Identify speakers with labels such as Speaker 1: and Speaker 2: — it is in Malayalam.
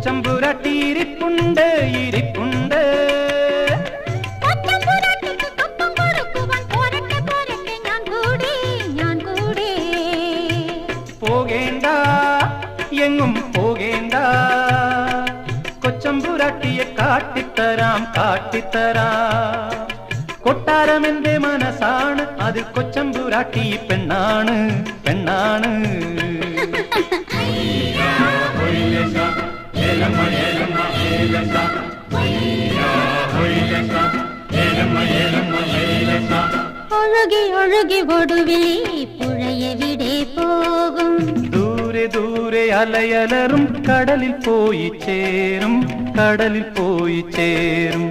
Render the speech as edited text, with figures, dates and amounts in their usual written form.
Speaker 1: കൊച്ചമ്പുരാട്ടി ഇരിപ്പുണ്ട് ഇരിപ്പുണ്ട്. പോകേണ്ട എങ്ങും പോകേണ്ട, കൊച്ചമ്പുരാട്ടിയെ കാട്ടിത്തരാം കാട്ടിത്തരാം. കൊട്ടാരം എന്റെ മനസ്സാണ്, അതിൽ കൊച്ചമ്പുരാട്ടി പെണ്ണാണ് പെണ്ണാണ്.
Speaker 2: ഒഴുകി ഒഴുകി ഒടുവിൽ പുഴയെവിടെ പോകും?
Speaker 1: ദൂരെ ദൂരെ അലയലറും കടലിൽ പോയി ചേരും കടലിൽ പോയി ചേരും.